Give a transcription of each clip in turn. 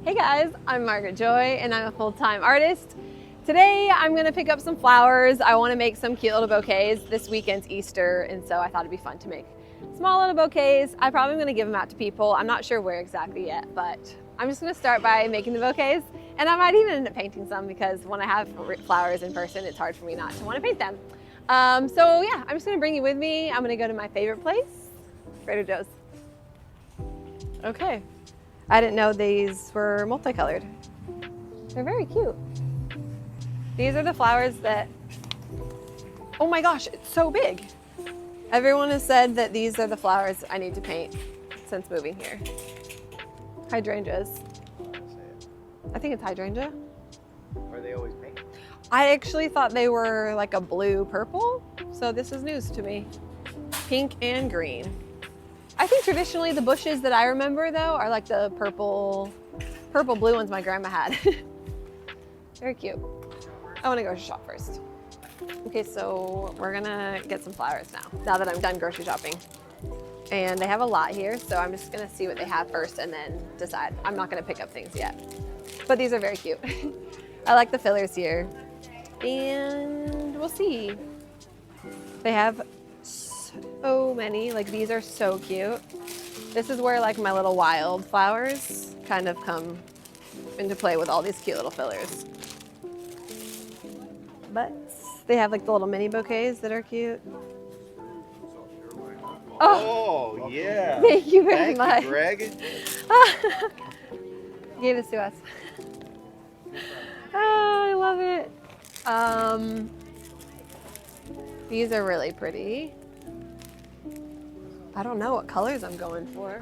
Hey guys, I'm Margaret Joy and I'm a full-time artist. Today I'm gonna pick up some flowers. I wanna make some cute little bouquets. This weekend's Easter, and so I thought it'd be fun to make small little bouquets. I'm probably gonna give them out to people. I'm not sure where exactly yet, but I'm just gonna start by making the bouquets, and I might even end up painting some because when I have flowers in person, it's hard for me not to wanna paint them. So yeah, I'm just gonna bring you with me. I'm gonna go to my favorite place, Trader Joe's. Okay. I didn't know these were multicolored. They're very cute. These are the flowers that, oh my gosh, it's so big. Everyone has said that these are the flowers I need to paint since moving here. Hydrangeas. I think it's hydrangea. Are they always pink? I actually thought they were like a blue purple, so this is news to me. Pink and green. I think traditionally the bushes that I remember though are like the purple blue ones my grandma had. Very cute. I want to grocery shop first. Okay, so we're gonna get some flowers now that I'm done grocery shopping. And they have a lot here, so I'm just gonna see what they have first and then decide. I'm not gonna pick up things yet, but these are very cute. I like the fillers here, and we'll see. They have so many, like these are so cute. This is where like my little wildflowers kind of come into play with all these cute little fillers. But they have like the little mini bouquets that are cute. Oh yeah. Thank you very much. Thank you, Greg. Gave this to us. Oh, I love it. These are really pretty. I don't know what colors I'm going for.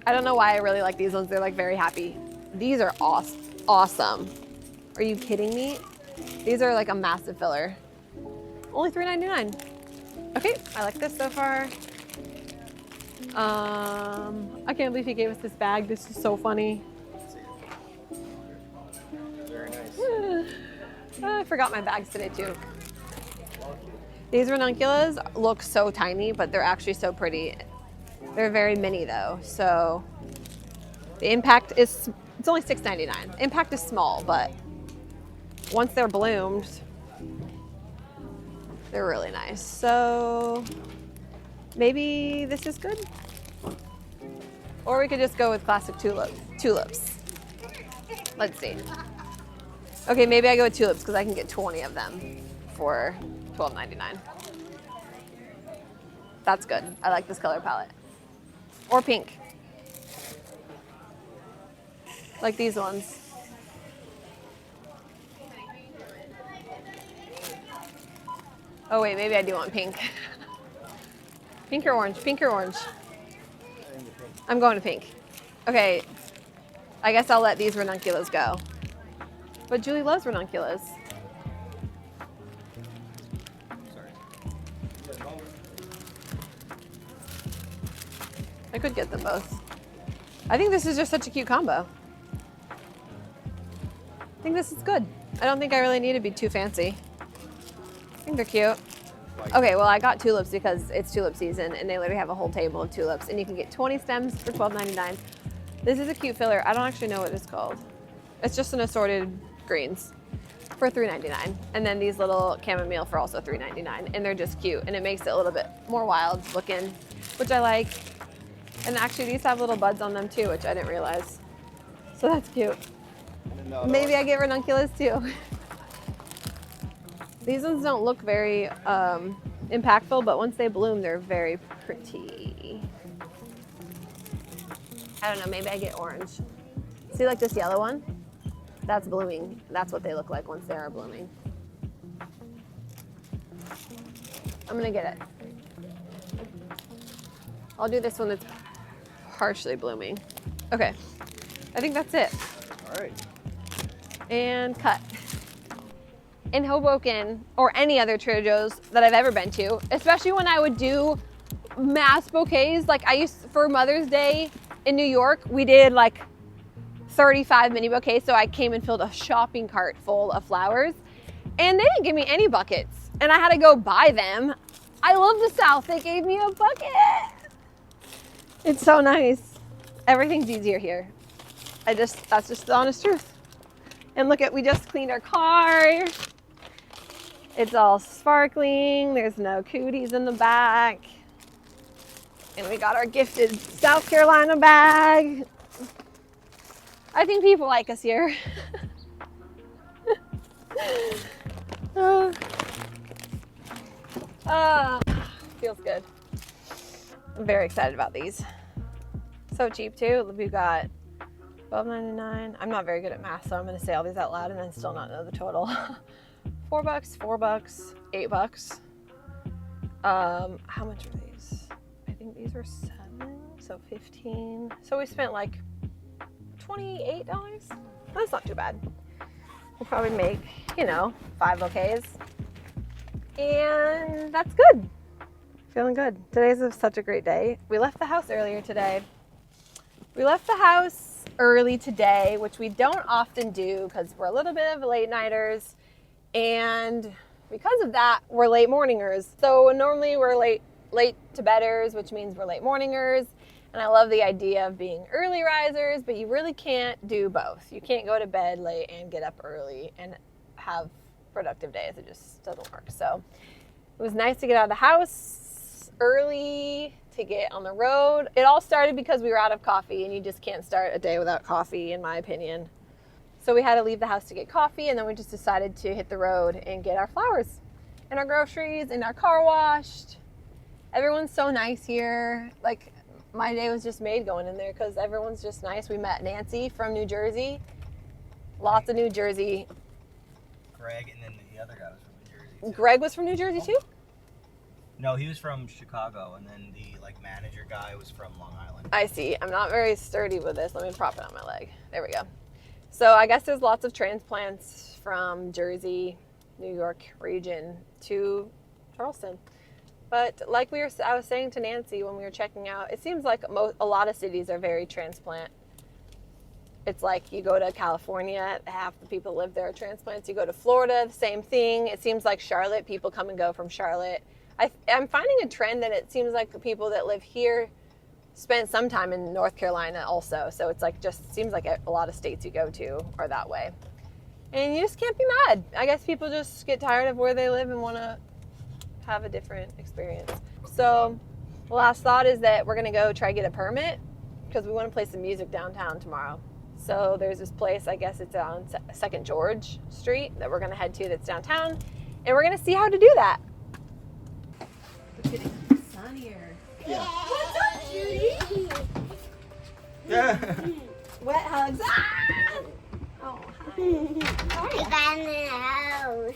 I don't know why I really like these ones. They're like very happy. These are awesome. Are you kidding me? These are like a massive filler. Only $3.99. Okay, I like this so far. I can't believe he gave us this bag. This is so funny. Very nice. I forgot my bags today too. These ranunculus look so tiny, but they're actually so pretty. They're very mini though, so the impact is, it's only $6.99. Impact is small, but once they're bloomed, they're really nice. So maybe this is good. Or we could just go with classic tulips. Let's see. Okay, maybe I go with tulips because I can get 20 of them for $12.99. That's good. I like this color palette. Or pink. Like these ones. Oh wait, maybe I do want pink. Pink or orange? Pink or orange? I'm going to pink. Okay, I guess I'll let these ranunculus go. But Julie loves ranunculus. I could get them both. I think this is just such a cute combo. I think this is good. I don't think I really need to be too fancy. I think they're cute. Okay, well I got tulips because it's tulip season and they literally have a whole table of tulips and you can get 20 stems for $12.99. This is a cute filler. I don't actually know what it's called. It's just an assorted greens for $3.99. And then these little chamomile for also $3.99. And they're just cute and it makes it a little bit more wild looking, which I like. And actually these have little buds on them too, which I didn't realize. So that's cute. Maybe I get ranunculus too. These ones don't look very impactful, but once they bloom, they're very pretty. I don't know, maybe I get orange. See like this yellow one? That's blooming. That's what they look like once they are blooming. I'm gonna get it. I'll do this one that's partially blooming. Okay, I think that's it. All right. And cut. In Hoboken or any other Trader Joe's that I've ever been to, especially when I would do mass bouquets, like I used for Mother's Day in New York, we did like 35 mini bouquets. So I came and filled a shopping cart full of flowers and they didn't give me any buckets and I had to go buy them. I love the South. They gave me a bucket. It's so nice. Everything's easier here. That's just the honest truth. And look at, we just cleaned our car. It's all sparkling. There's no cooties in the back. And we got our gifted South Carolina bag. I think people like us here. Feels good. I'm very excited about these. So cheap too. We've got $12.99. I'm not very good at math, so I'm gonna say all these out loud and then still not know the total. $4, $4, $8. How much are these? I think these were $7, so $15. So we spent like $28. That's not too bad. We'll probably make, 5 bouquets. And that's good. Feeling good. Today's such a great day. We left the house earlier today. We left the house early today, which we don't often do because we're a little bit of late nighters. And because of that, we're late morningers. So normally we're late to bedders, which means we're late morningers. And I love the idea of being early risers, but you really can't do both. You can't go to bed late and get up early and have productive days. It just doesn't work. So it was nice to get out of the house early, to get on the road. It all started because we were out of coffee, and you just can't start a day without coffee, in my opinion. So we had to leave the house to get coffee, and then we just decided to hit the road and get our flowers and our groceries and our car washed. Everyone's so nice here. Like, my day was just made going in there because everyone's just nice. We met Nancy from New Jersey. Lots of New Jersey. Greg, and then the other guy was from New Jersey too. Greg was from New Jersey too? No, he was from Chicago, and then the manager guy was from Long Island. I see. I'm not very sturdy with this. Let me prop it on my leg. There we go. So I guess there's lots of transplants from Jersey, New York region to Charleston. But like I was saying to Nancy when we were checking out, it seems like a lot of cities are very transplant. It's like you go to California, half the people live there are transplants. You go to Florida, the same thing. It seems like Charlotte, people come and go from Charlotte. I'm finding a trend that it seems like the people that live here spend some time in North Carolina also. So it's like just seems like a lot of states you go to are that way. And you just can't be mad. I guess people just get tired of where they live and want to have a different experience. So the last thought is that we're going to go try to get a permit because we want to play some music downtown tomorrow. So there's this place, I guess it's on 2nd George Street that we're going to head to that's downtown. And we're going to see how to do that. It's getting sunnier. Yeah. What's up, Judy? Yeah. Wet hugs. Ah! Oh, hi. I'm in the house.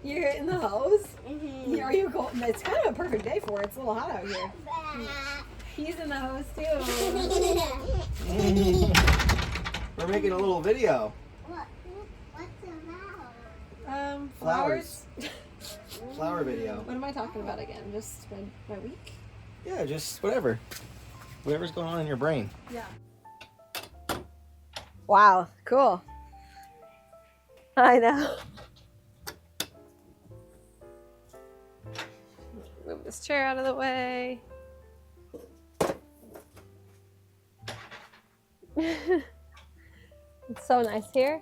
You're in the hose? Mhm. Are you cold? It's kind of a perfect day for it. It's a little hot out here. He's in the hose too. We're making a little video. What's about? Flowers. Flower video. What am I talking about again? Just my week? Yeah, just whatever. Whatever's going on in your brain. Yeah. Wow, cool. I know. Move this chair out of the way. It's so nice here.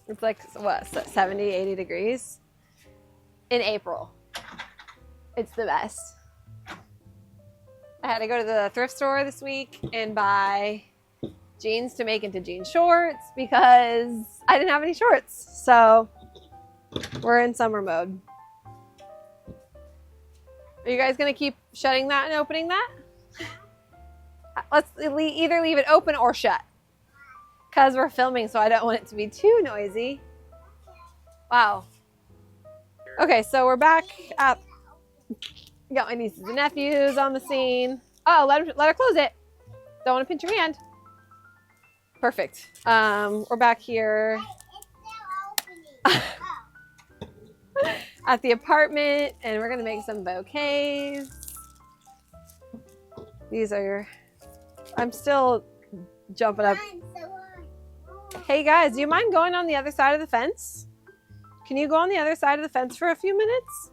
It's like, what, 70, 80 degrees? In April. It's the best. I had to go to the thrift store this week and buy jeans to make into jean shorts because I didn't have any shorts. So we're in summer mode. Are you guys gonna keep shutting that and opening that? Let's either leave it open or shut because we're filming, so I don't want it to be too noisy. Wow. Okay, so we're back up. Got my nieces and nephews on the scene. Oh, let her close it. Don't want to pinch your hand. Perfect. We're back here at the apartment, and we're gonna make some bouquets. These are. I'm still jumping up. Hey guys, do you mind going on the other side of the fence? Can you go on the other side of the fence for a few minutes?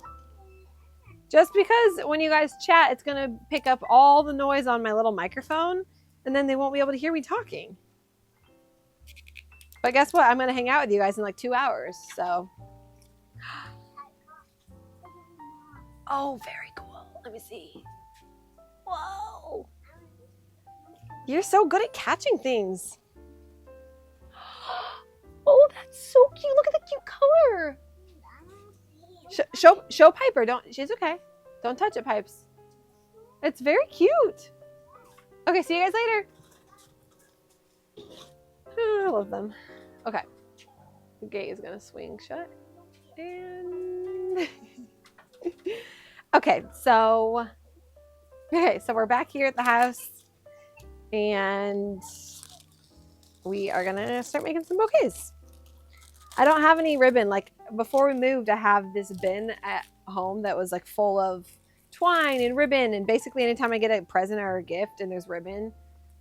Just because when you guys chat, it's gonna pick up all the noise on my little microphone, and then they won't be able to hear me talking. But guess what? I'm going to hang out with you guys in like 2 hours. So, oh, very cool. Let me see. Whoa. You're so good at catching things. Oh, that's so cute. Look at the cute color. Show Piper. Don't. She's okay. Don't touch it, Pipes. It's very cute. Okay, see you guys later. Oh, I love them. Okay. The gate is going to swing shut. And okay, so we're back here at the house and we are going to start making some bouquets. I don't have any ribbon. Like before we moved, I have this bin at home that was like full of twine and ribbon, and basically anytime I get a present or a gift and there's ribbon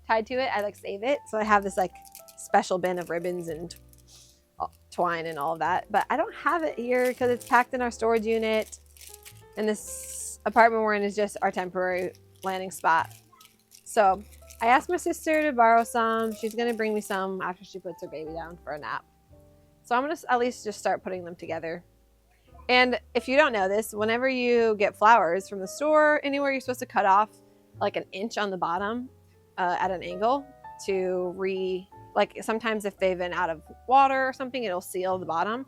tied to it, I like save it. So I have this like special bin of ribbons and twine and all of that, but I don't have it here because it's packed in our storage unit, and this apartment we're in is just our temporary landing spot. So I asked my sister to borrow some. She's gonna bring me some after she puts her baby down for a nap. So I'm gonna at least just start putting them together. And if you don't know this, whenever you get flowers from the store, anywhere, you're supposed to cut off like an inch on the bottom at an angle to like sometimes if they've been out of water or something, it'll seal the bottom.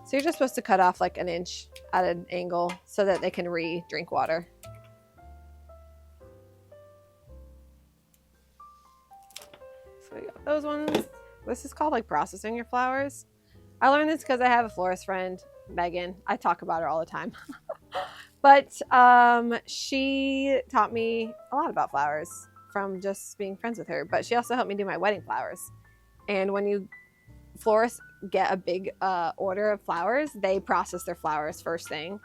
So you're just supposed to cut off like an inch at an angle so that they can drink water. So we got those ones. This is called like processing your flowers. I learned this because I have a florist friend, Megan. I talk about her all the time. But she taught me a lot about flowers from just being friends with her. But she also helped me do my wedding flowers. And when florists get a big order of flowers, they process their flowers first thing.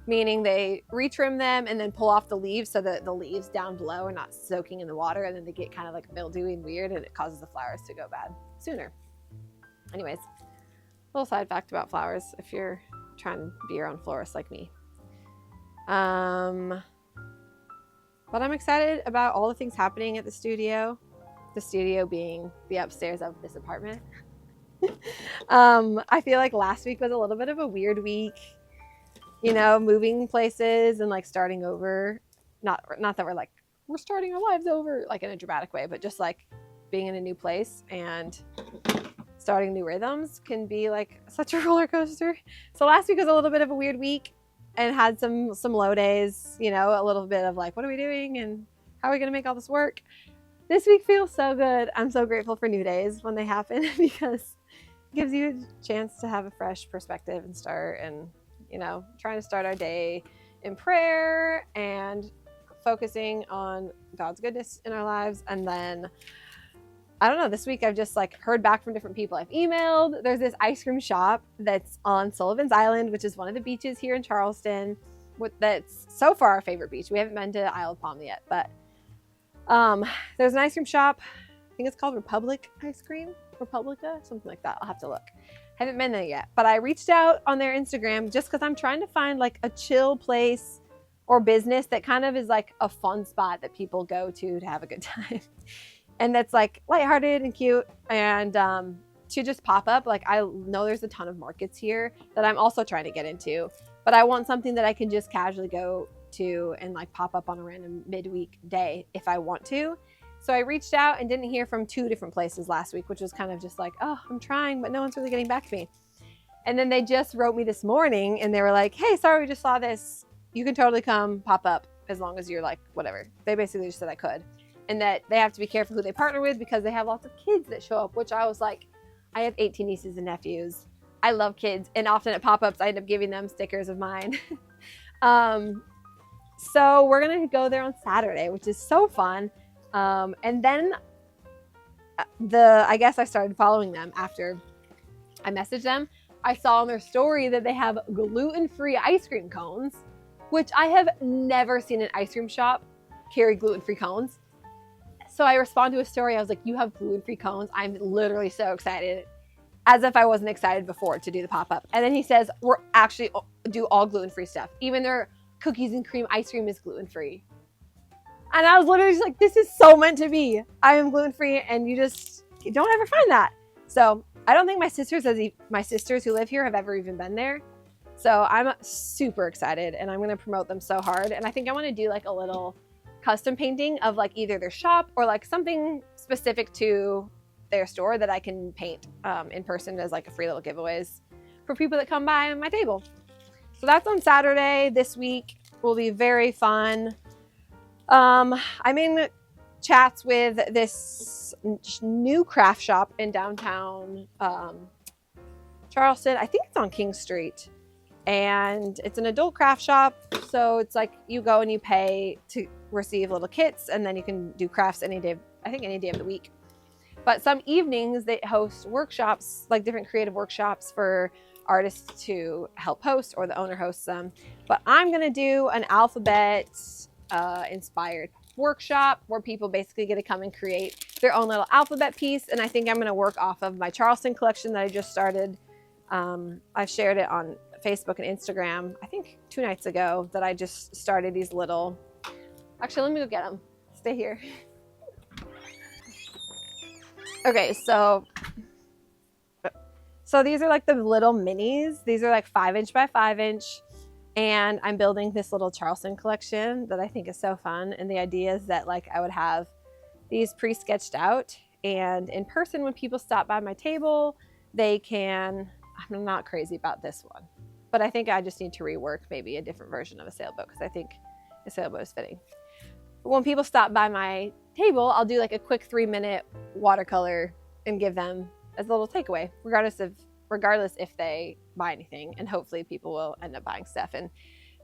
Meaning they retrim them and then pull off the leaves so that the leaves down below are not soaking in the water, and then they get kind of like mildewy and weird, and it causes the flowers to go bad sooner. Anyways, little side fact about flowers if you're trying to be your own florist like me. But I'm excited about all the things happening at the studio being the upstairs of this apartment. I feel like last week was a little bit of a weird week, you know, moving places and like starting over. Not that we're starting our lives over like in a dramatic way, but just like being in a new place and starting new rhythms can be like such a roller coaster. So last week was a little bit of a weird week and had some low days, you know, a little bit of like, what are we doing and how are we going to make all this work? This week feels so good. I'm so grateful for new days when they happen because it gives you a chance to have a fresh perspective and start, and, you know, trying to start our day in prayer and focusing on God's goodness in our lives. And then, I don't know, this week I've just like heard back from different people. I've emailed. There's this ice cream shop that's on Sullivan's Island, which is one of the beaches here in Charleston. That's so far our favorite beach. We haven't been to Isle of Palm yet, but there's an ice cream shop. I think it's called Republica, something like that. I'll have to look. Haven't been there yet, but I reached out on their Instagram just because I'm trying to find like a chill place or business that kind of is like a fun spot that people go to have a good time. And that's like lighthearted and cute, and to just pop up. Like I know there's a ton of markets here that I'm also trying to get into, but I want something that I can just casually go to and like pop up on a random midweek day if I want to. So I reached out and didn't hear from 2 different places last week, which was kind of just like, oh, I'm trying, but no one's really getting back to me. And then they just wrote me this morning and they were like, hey, sorry, we just saw this. You can totally come pop up as long as you're like, whatever. They basically just said I could. And that they have to be careful who they partner with because they have lots of kids that show up, which I was like, I have 18 nieces and nephews. I love kids. And often at pop-ups, I end up giving them stickers of mine. So we're going to go there on Saturday, which is so fun. And then I guess I started following them after I messaged them. I saw on their story that they have gluten-free ice cream cones, which I have never seen an ice cream shop carry gluten-free cones. So I respond to a story. I was like, you have gluten-free cones? I'm literally so excited, as if I wasn't excited before to do the pop-up. And then he says, we're actually do all gluten-free stuff. Even their cookies and cream ice cream is gluten-free. And I was literally just like, this is so meant to be. I am gluten-free, and you don't ever find that. So I don't think my sisters who live here have ever even been there. So I'm super excited, and I'm going to promote them so hard. And I think I want to do like a little custom painting of like either their shop or like something specific to their store that I can paint in person as like a free little giveaways for people that come by on my table. So that's on Saturday this week. Will be very fun. I'm in chats with this new craft shop in downtown Charleston. I think it's on King Street. And it's an adult craft shop. So it's like you go and you pay to receive little kits, and then you can do crafts any day, I think any day of the week. But some evenings they host workshops, like different creative workshops for artists to help host, or the owner hosts them. But I'm gonna do an alphabet inspired workshop where people basically get to come and create their own little alphabet piece. And I think I'm gonna work off of my Charleston collection that I just started. I've shared it on Facebook and Instagram, I think 2 nights ago, that I just started these little, actually, let me go get them. Stay here. Okay, so these are like the little minis. These are like 5" by 5". And I'm building this little Charleston collection that I think is so fun. And the idea is that like I would have these pre-sketched out, and in person when people stop by my table, they can, I'm not crazy about this one, but I think I just need to rework maybe a different version of a sailboat, because I think a sailboat is fitting. But when people stop by my table, I'll do like a quick 3-minute watercolor and give them as a little takeaway, regardless if they buy anything. And hopefully people will end up buying stuff and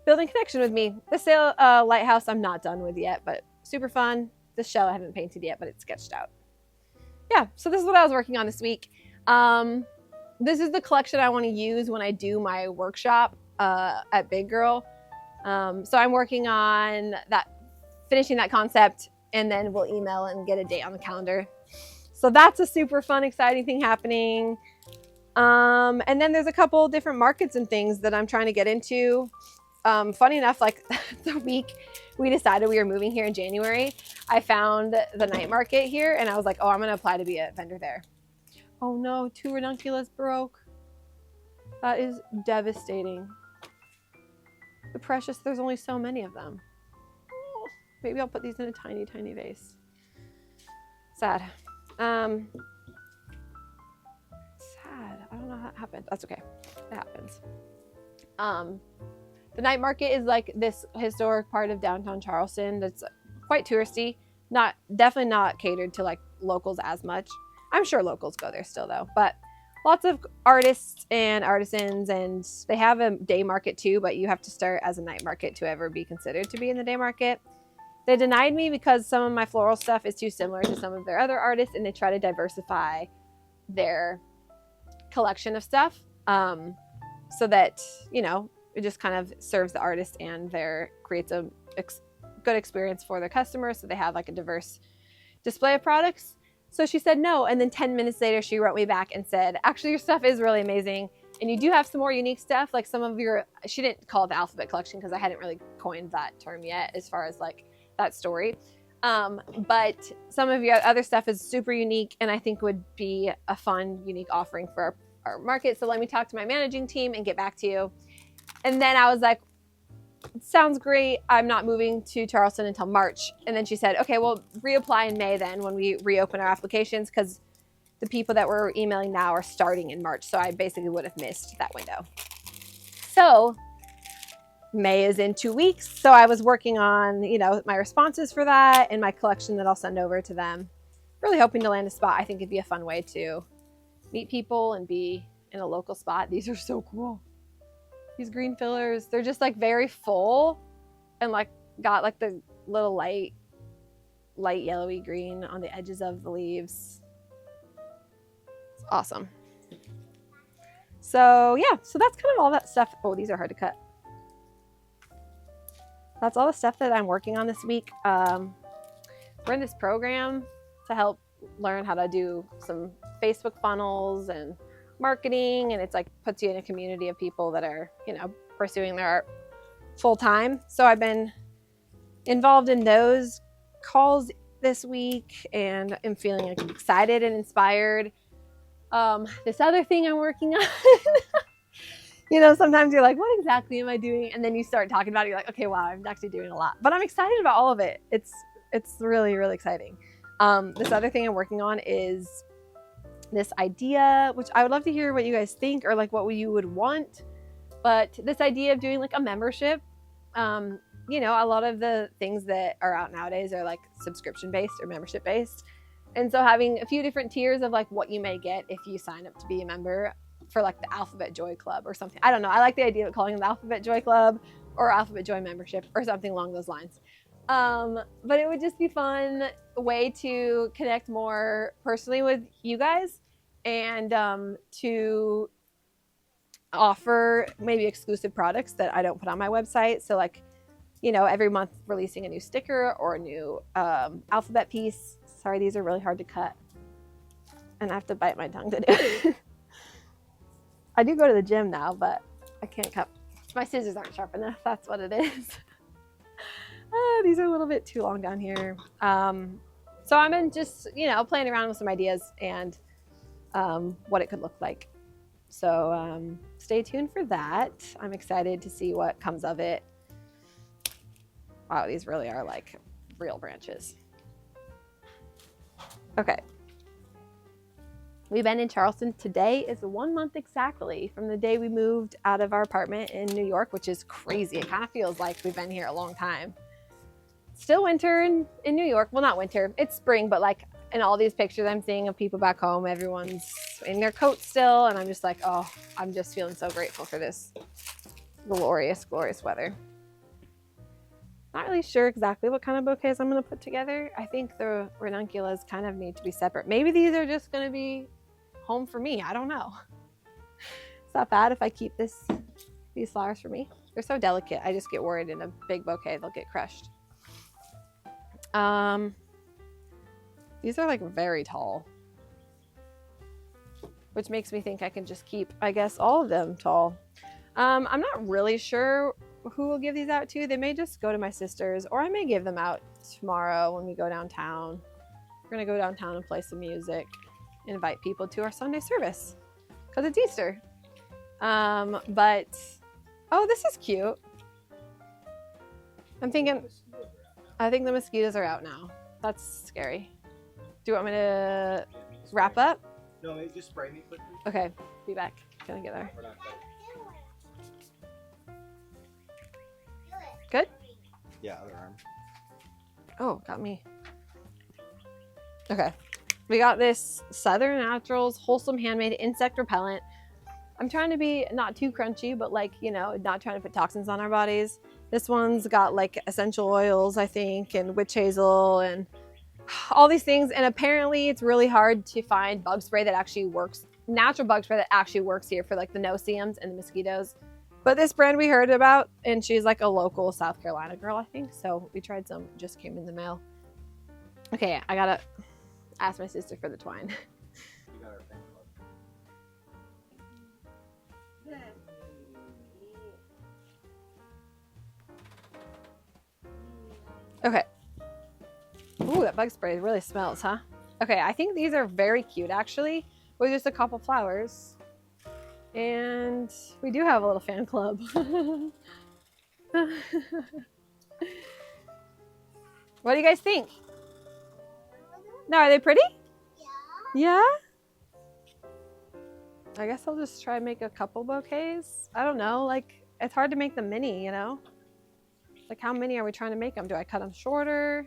building connection with me. The sail lighthouse I'm not done with yet, but super fun. The shell I haven't painted yet, but it's sketched out. Yeah, so this is what I was working on this week. This is the collection I want to use when I do my workshop at Big Girl. So I'm working on that, finishing that concept, and then we'll email and get a date on the calendar. So that's a super fun, exciting thing happening. And then there's a couple different markets and things that I'm trying to get into. Funny enough, like the week we decided we were moving here in January, I found the night market here, and I was like, oh, I'm going to apply to be a vendor there. Oh no, 2 ranunculus broke. That is devastating. The precious, there's only so many of them. Oh, maybe I'll put these in a tiny, tiny vase. Sad. Sad. I don't know how that happened. That's okay. It happens. The night market is like this historic part of downtown Charleston that's quite touristy. Definitely not catered to like locals as much. I'm sure locals go there still though, but lots of artists and artisans, and they have a day market too, but you have to start as a night market to ever be considered to be in the day market. They denied me because some of my floral stuff is too similar to some of their other artists, and they try to diversify their collection of stuff so that, you know, it just kind of serves the artist and creates a good experience for their customers, so they have like a diverse display of products. So she said no, and then 10 minutes later she wrote me back and said, actually your stuff is really amazing, and you do have some more unique stuff, like some of your, she didn't call it the alphabet collection because I hadn't really coined that term yet as far as like that story, but some of your other stuff is super unique and I think would be a fun, unique offering for our market. So let me talk to my managing team and get back to you. And then I was like, sounds great. I'm not moving to Charleston until March. And then she said, okay, well, reapply in May then when we reopen our applications, because the people that we're emailing now are starting in March. So I basically would have missed that window. So May is in 2 weeks. So I was working on, you know, my responses for that and my collection that I'll send over to them. Really hoping to land a spot. I think it'd be a fun way to meet people and be in a local spot. These are so cool. These green fillers, they're just like very full and like got like the little light yellowy green on the edges of the leaves. It's awesome. So yeah, so that's kind of all that stuff. Oh, these are hard to cut. That's all the stuff that I'm working on this week. We're in this program to help learn how to do some Facebook funnels and marketing, and it's like puts you in a community of people that are, you know, pursuing their art full time. So I've been involved in those calls this week and I'm feeling like excited and inspired. This other thing I'm working on, you know, sometimes you're like, what exactly am I doing? And then you start talking about it, you're like, okay, wow, I'm actually doing a lot. But I'm excited about all of it. It's really, really exciting. This other thing I'm working on is this idea, which I would love to hear what you guys think or like what you would want. But this idea of doing like a membership, you know, a lot of the things that are out nowadays are like subscription based or membership based. And so having a few different tiers of like what you may get if you sign up to be a member for like the Alphabet Joy Club or something. I don't know. I like the idea of calling it the Alphabet Joy Club or Alphabet Joy membership or something along those lines. But it would just be fun way to connect more personally with you guys and to offer maybe exclusive products that I don't put on my website. So like, you know, every month releasing a new sticker or a new alphabet piece. Sorry, these are really hard to cut. And I have to bite my tongue to do it. I do go to the gym now, but I can't cut. My scissors aren't sharp enough. That's what it is. These are a little bit too long down here. So I'm in just, you know, playing around with some ideas and what it could look like. So stay tuned for that. I'm excited to see what comes of it. Wow, these really are like real branches. Okay. We've been in Charleston. Today is 1 month exactly from the day we moved out of our apartment in New York, which is crazy. It kind of feels like we've been here a long time. Still winter in New York. Well, not winter. It's spring, but like in all these pictures I'm seeing of people back home, everyone's in their coats still. And I'm just like, oh, I'm just feeling so grateful for this glorious, glorious weather. Not really sure exactly what kind of bouquets I'm going to put together. I think the ranunculus kind of need to be separate. Maybe these are just going to be home for me. I don't know. It's not bad if I keep these flowers for me. They're so delicate. I just get worried in a big bouquet they'll get crushed. These are like very tall, which makes me think I can just keep, I guess, all of them tall. I'm not really sure who will give these out to. They may just go to my sisters, or I may give them out tomorrow when we go downtown. We're gonna go downtown and play some music, invite people to our Sunday service because it's Easter. But oh, this is cute. I think the mosquitoes are out now. That's scary. Do you want me to wrap up? No, maybe just spray me quickly. Okay, be back. Gonna get there. Good? Yeah, other arm. Oh, got me. Okay. We got this Southern Naturals Wholesome Handmade Insect Repellent. I'm trying to be not too crunchy, but like, you know, not trying to put toxins on our bodies. This one's got like essential oils, I think, and witch hazel and all these things. And apparently it's really hard to find bug spray that actually works, natural bug spray that actually works here for like the no-see-ums and the mosquitoes. But this brand we heard about, and she's like a local South Carolina girl, I think. So we tried some, just came in the mail. Okay, I gotta ask my sister for the twine. You got our fan club. Okay. Ooh, that bug spray really smells, huh? Okay, I think these are very cute actually, with just a couple flowers. And we do have a little fan club. What do you guys think? No, are they pretty? Yeah? I guess I'll just try and make a couple bouquets. I don't know, like, it's hard to make them mini, you know? Like, how many are we trying to make them? Do I cut them shorter?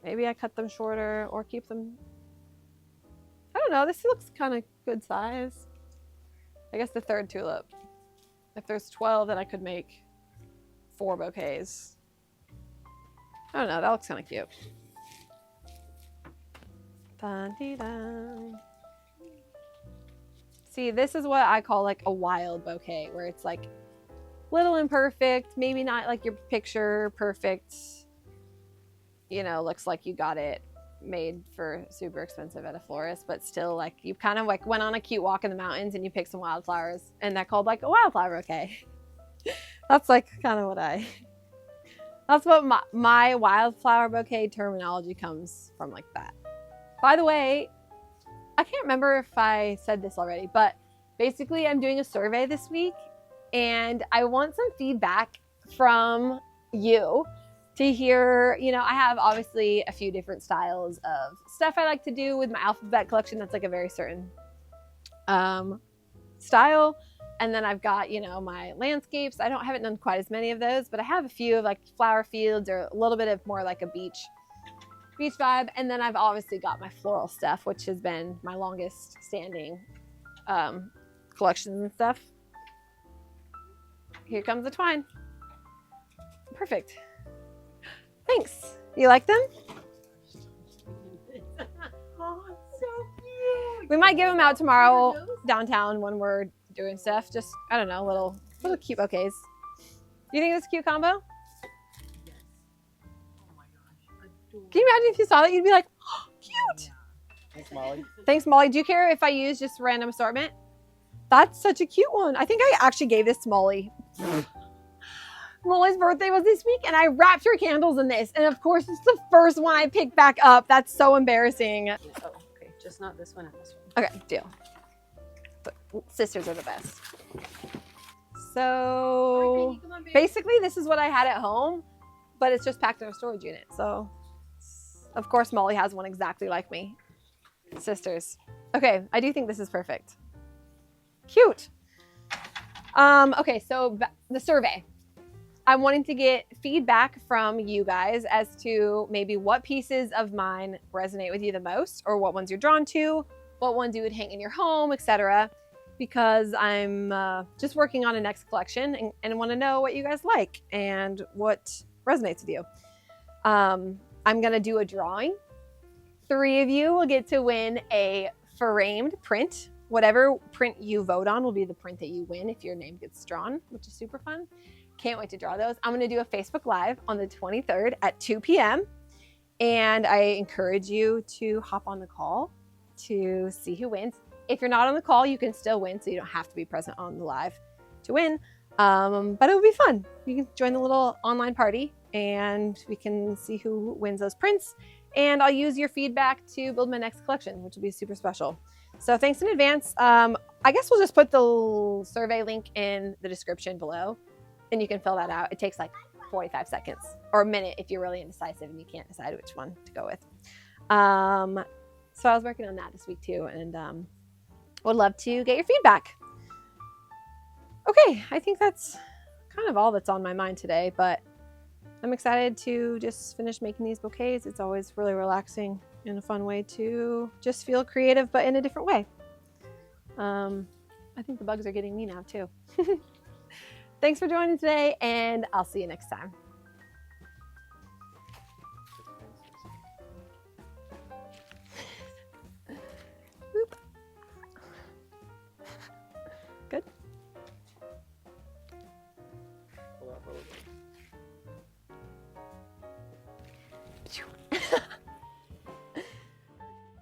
Maybe I cut them shorter or keep them... I don't know, this looks kind of good size. I guess the third tulip. If there's 12, then I could make 4 bouquets. I don't know, that looks kind of cute. Dun-dee-dun. See, this is what I call like a wild bouquet, where it's like little imperfect, maybe not like your picture perfect, you know, looks like you got it made for super expensive at a florist, but still like you kind of like went on a cute walk in the mountains and you picked some wildflowers and they're called like a wildflower bouquet. That's like kind of what I That's what my wildflower bouquet terminology comes from, like that. By the way, I can't remember if I said this already, but basically I'm doing a survey this week and I want some feedback from you to hear, you know, I have obviously a few different styles of stuff I like to do with my alphabet collection. That's like a very certain style. And then I've got, you know, my landscapes. I haven't done quite as many of those, but I have a few of like flower fields or a little bit of more like a beach vibe. And then I've obviously got my floral stuff, which has been my longest standing collections and stuff. Here comes the twine. Perfect. Thanks. You like them? Oh, so cute. We might give them out tomorrow downtown when we're doing stuff. Just, I don't know, little cute bouquets. Do you think this is a cute combo? Yes. Oh my gosh. Adorable. Can you imagine if you saw that? You'd be like, oh, cute. Thanks, Molly. Thanks, Molly. Do you care if I use just random assortment? That's such a cute one. I think I actually gave this to Molly. Molly's birthday was this week and I wrapped her candles in this. And of course, it's the first one I picked back up. That's so embarrassing. Oh, okay. Just not this one and this one. Okay, deal. But sisters are the best. So basically this is what I had at home, but it's just packed in a storage unit. So of course Molly has one exactly like me. Sisters. Okay, I do think this is perfect. Cute. Okay, so the survey. I'm wanting to get feedback from you guys as to maybe what pieces of mine resonate with you the most, or what ones you're drawn to, what ones you would hang in your home, etc. Because I'm just working on a next collection and want to know what you guys like and what resonates with you. I'm gonna do a drawing. 3 of you will get to win a framed print. Whatever print you vote on will be the print that you win if your name gets drawn, which is super fun. Can't wait to draw those. I'm gonna do a Facebook Live on the 23rd at 2 p.m. And I encourage you to hop on the call to see who wins. If you're not on the call, you can still win, so you don't have to be present on the live to win. But it'll be fun. You can join the little online party and we can see who wins those prints. And I'll use your feedback to build my next collection, which will be super special. So thanks in advance. I guess we'll just put the survey link in the description below and you can fill that out. It takes like 45 seconds or a minute if you're really indecisive and you can't decide which one to go with. So I was working on that this week too and would love to get your feedback. Okay, I think that's kind of all that's on my mind today, but I'm excited to just finish making these bouquets. It's always really relaxing and a fun way to just feel creative, but in a different way. I think the bugs are getting me now too. Thanks for joining today, and I'll see you next time. Boop. Good. Pull out a little bit.